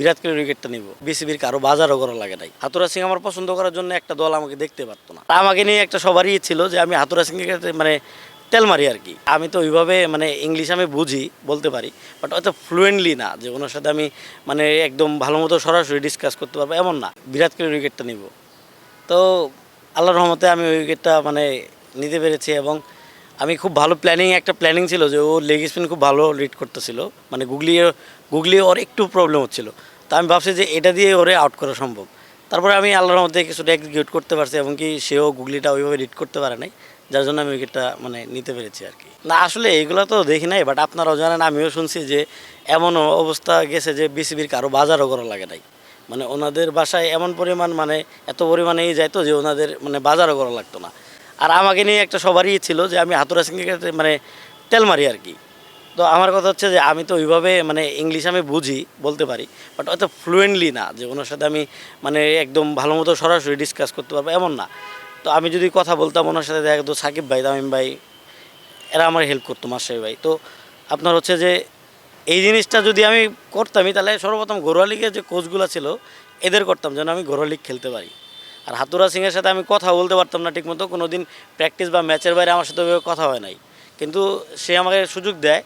বিরাট কোহলির উইকেটটা নিব। বিসিবির কারো বাজারও করা লাগে নাই। হাতুরা সিং আমার পছন্দ করার জন্য একটা দল আমাকে দেখতে পারতো না। আমাকে নিয়ে একটা সবারই ছিল যে আমি হাতুরা সিংকে মানে তেল মারি আর কি। আমি তো ওইভাবে মানে ইংলিশ আমি বুঝি, বলতে পারি, বাট হয়তো ফ্লুয়েন্টলি না যে ওনার সাথে আমি মানে একদম ভালো মতো সরাসরি ডিসকাস করতে পারবো এমন না। বিরাট কোহলির উইকেটটা নিব। তো আল্লাহর রহমতে আমি ওই উইকেটটা মানে নিতে পেরেছি এবং আমি খুব ভালো একটা প্ল্যানিং ছিল যে ও লেগ স্পিন খুব ভালো লিড করতেছিল, মানে গুগলিয়ে ওর একটু প্রবলেম হচ্ছিল। তো আমি ভাবছি যে এটা দিয়ে ওরে আউট করা সম্ভব। তারপরে আমি আল্লাহর মধ্যে কিছুটা এক্সিকিউট করতে পারছি এবং কি সেও গুগলিটা ওইভাবে লিড করতে পারে নাই, যার জন্য আমি উইকেটটা মানে নিতে পেরেছি আর কি। না আসলে এইগুলো তো দেখি নাই, বাট আপনারাও জানেন, আমিও শুনছি যে এমন অবস্থা গেছে যে বিসিবির কারো বাজারও করা লাগে নাই। মানে ওনাদের বাসায় এমন পরিমাণ মানে এত পরিমাণেই যাইতো যে ওনাদের মানে বাজারও করা লাগতো না। আর আমাকে নিয়ে একটা সবারই ছিল যে আমি হাতুরা সিংকে মানে তেল মারি আর কি। তো আমার কথা হচ্ছে যে আমি তো ওইভাবে মানে ইংলিশ আমি বুঝি, বলতে পারি, বাট হয়তো ফ্লুয়েন্টলি না যে ওনার সাথে আমি মানে একদম ভালো মতো সরাসরি ডিসকাস করতে পারবো এমন না। তো আমি যদি কথা বলতাম ওনার সাথে, দেখা তো সাকিব ভাই, তামিম ভাই, এরা আমার হেল্প করতো, মাসাই ভাই। তো আপনার হচ্ছে যে এই জিনিসটা যদি আমি করতামই, তাহলে সর্বপ্রথম ঘরোয়া লিগের যে কোচগুলো ছিল এদের করতাম যেন আমি ঘরোয়া লিগ খেলতে পারি। আর হাতুরা সিংয়ের সাথে আমি কথা বলতে পারতাম না ঠিকমতো, কোনো দিন প্র্যাকটিস বা ম্যাচের বাইরে আমার সাথে ওইভাবে কথা হয় নাই। কিন্তু সে আমাকে সুযোগ দেয়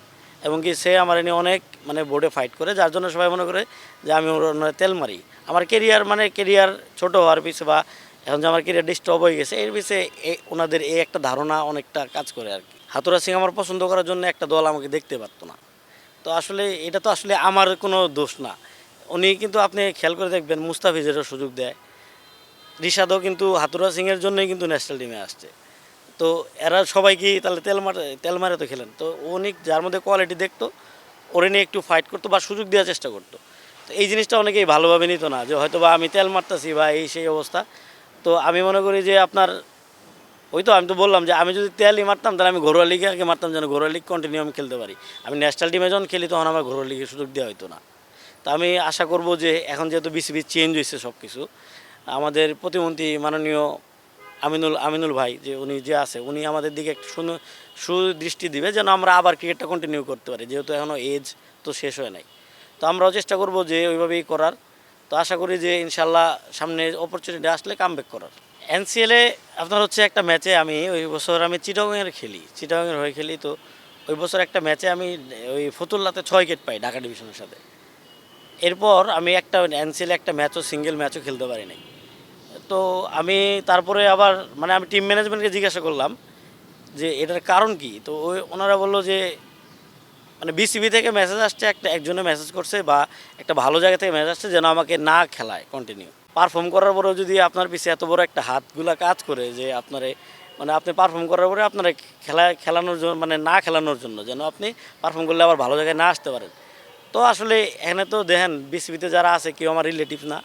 এবং কি সে আমার নিয়ে অনেক মানে বোর্ডে ফাইট করে, যার জন্য সবাই মনে করে যে আমি ওর তেল মারি। আমার কেরিয়ার ছোটো হওয়ার পিছনে বা এখন যে আমার কেরিয়ার ডিস্টার্ব হয়ে গেছে এর পিছনে ওনাদের এই একটা ধারণা অনেকটা কাজ করে আর কি। হাতুরা সিং আমার পছন্দ করার জন্য একটা দল আমাকে দেখতে পারতো না। তো আসলে এটা তো আসলে আমার কোনো দোষ না। উনি কিন্তু আপনি খেয়াল করে দেখবেন মুস্তাফিজেরও সুযোগ দেয়, রিশাদও কিন্তু হাতুরা সিংয়ের জন্যই কিন্তু ন্যাশনাল টিমে আসছে। তো এরা সবাই কি তাহলে তেল মারে তো খেলেন। তো উনি যার মধ্যে কোয়ালিটি দেখতো ওরে নিয়ে একটু ফাইট করতো বা সুযোগ দেওয়ার চেষ্টা করতো। তো এই জিনিসটা অনেকেই ভালোভাবে নিত না যে হয়তো বা আমি তেল মারতেছি বা এই সেই অবস্থা। তো আমি মনে করি যে আপনার ওই তো আমি তো বললাম যে আমি যদি তেলই মারতাম তাহলে আমি ঘরোয়া লিগে আগে মারতাম, যেন ঘরোয়া লিগ কন্টিনিউ আমি খেলতে পারি। আমি ন্যাশনাল টিমে যখন খেলি তখন আমার ঘরোয়া লিগের সুযোগ দেওয়া হতো না। তো আমি আশা করব যে এখন যেহেতু বিসিবি চেঞ্জ হয়েছে সব কিছু, আমাদের প্রতিমন্ত্রী মাননীয় আমিনুল ভাই যে উনি যে আছে উনি আমাদের দিকে একটু সুদৃষ্টি দিবে যেন আমরা আবার ক্রিকেটটা কন্টিনিউ করতে পারি, যেহেতু এখনও এজ তো শেষ হয় নাই। তো আমরাও চেষ্টা করব যে ওইভাবেই করার। তো আশা করি যে ইনশাল্লাহ সামনে অপরচুনিটি আসলে কামব্যাক করার। এনসিএলে আপনার হচ্ছে একটা ম্যাচে আমি ওই বছর আমি চিটাগংয়ের হয়ে খেলি। তো ওই বছর একটা ম্যাচে আমি ওই ফতুল্লাতে 6 উইকেট পাই ঢাকা ডিভিশনের সাথে। এরপর আমি একটা এনসিএলে একটা সিঙ্গেল ম্যাচও খেলতে পারি নাই। তো আমি তারপরে আবার মানে আমি টিম ম্যানেজমেন্টকে জিজ্ঞাসা করলাম যে এটার কারণ কি। তো ওনারা বললো যে মানে বিসিবি থেকে মেসেজ আসছে, একজনে মেসেজ করছে বা একটা ভালো জায়গা থেকে মেসেজ আসছে যেন আমাকে না খেলায় কন্টিনিউ। পারফর্ম করার পরেও যদি আপনার পিছিয়ে এত বড় একটা হাতগুলা কাজ করে যে আপনারে মানে আপনি পারফর্ম করার পরে আপনারা খেলানোর জন্য মানে না খেলানোর জন্য যেন আপনি পারফর্ম করলে আবার ভালো জায়গায় না আসতে পারেন। তো আসলে এখানে তো দেখেন বিসিবিতে যারা আছে কেউ আমার রিলেটিভ না,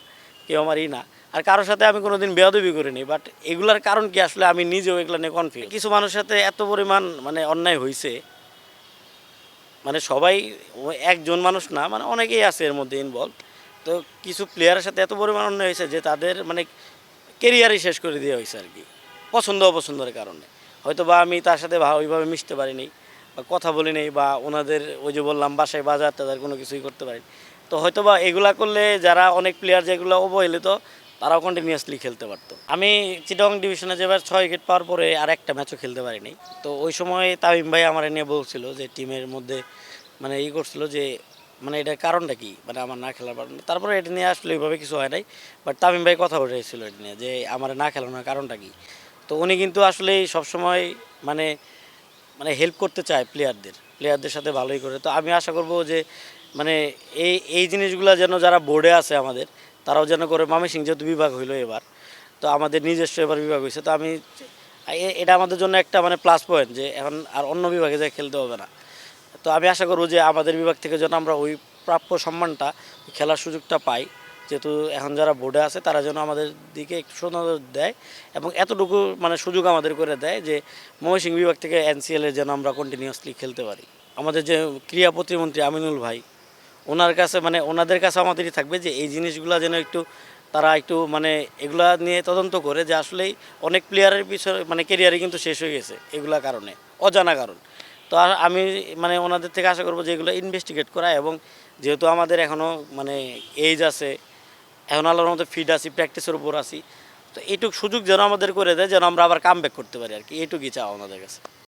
কেউ আমার না। আর কারোর সাথে আমি কোনোদিন বেয়াদবি করিনি, বাট এগুলার কারণ কি আসলে আমি নিজেও এগুলো নিয়ে কনফিউজ। কিছু মানুষের সাথে এত পরিমাণ মানে অন্যায় হয়েছে, মানে সবাই একজন মানুষ না, মানে অনেকেই আছে এর মধ্যে ইনভলভ। তো কিছু প্লেয়ারের সাথে এত পরিমাণ অন্যায় হয়েছে যে তাদের মানে কেরিয়ারই শেষ করে দেওয়া হয়েছে আর কি, অপছন্দের কারণে। হয়তো বা আমি তার সাথে ওইভাবে মিশতে পারিনি বা কথা বলি নেই বা ওনাদের ওই যে বললাম বাসায় বাজার তাদের কোনো কিছুই করতে পারিনি। তো হয়তো বা এগুলা করলে যারা অনেক প্লেয়ার যেগুলো অবহেলিত তারাও কন্টিনিউয়াসলি খেলতে পারতো। আমি চিটাগং ডিভিশনে যেবার 6 উইকেট পাওয়ার পরে আর একটা ম্যাচও খেলতে পারিনি। তো ওই সময় তামিম ভাই আমার নিয়ে বলছিল যে টিমের মধ্যে মানে করছিল যে মানে এটার কারণটা কি, মানে আমার না খেলার কারণ। তারপরে এটা নিয়ে আসলে ওইভাবে কিছু হয় নাই, বাট তামিম ভাই কথা উঠেছিল এটা নিয়ে যে আমার না খেলানোর কারণটা কি। তো উনি কিন্তু আসলেই সবসময় মানে মানে হেল্প করতে চায় প্লেয়ারদের সাথে ভালোই করে। তো আমি আশা করব যে মানে এই জিনিসগুলো যেন যারা বোর্ডে আছে আমাদের তারাও যেন করে। ময়মনসিংহ যেহেতু বিভাগ হইলো এবার, তো আমাদের নিজস্ব এবার বিভাগ হয়েছে। তো আমি এটা আমাদের জন্য একটা মানে প্লাস পয়েন্ট যে এখন আর অন্য বিভাগে যায় খেলতে হবে না। তো আমি আশা করব যে আমাদের বিভাগ থেকে যেন আমরা ওই প্রাপ্য সম্মানটা, খেলার সুযোগটা পাই, যেহেতু এখন যারা বোর্ডে আছে তারা যেন আমাদের দিকে একটু সুনজর দেয় এবং এতটুকু মানে সুযোগ আমাদের করে দেয় যে ময়মনসিংহ বিভাগ থেকে এনসিএলের যেন আমরা কন্টিনিউয়াসলি খেলতে পারি। আমাদের যে ক্রীড়া প্রতিমন্ত্রী আমিনুল ভাই, ওনার কাছে মানে ওনাদের কাছে আমাদেরই থাকবে যে এই জিনিসগুলো যেন একটু তারা একটু মানে এগুলা নিয়ে তদন্ত করে যে আসলেই অনেক প্লেয়ারের পিছনে মানে কেরিয়ারে কিন্তু শেষ হয়ে গেছে এগুলা কারণে, অজানা কারণ। তো আমি মানে ওনাদের থেকে আশা করবো যে এগুলো ইনভেস্টিগেট করা এবং যেহেতু আমাদের এখনও মানে এজ আছে, এখন আল্লাহর মতো ফিট আছি, প্র্যাকটিসের উপর আছি, তো এইটুক সুযোগ যেন আমাদের করে দেয়, যেন আমরা আবার কাম ব্যাক করতে পারি আর কি, এইটুকুই চাও আমাদের কাছে।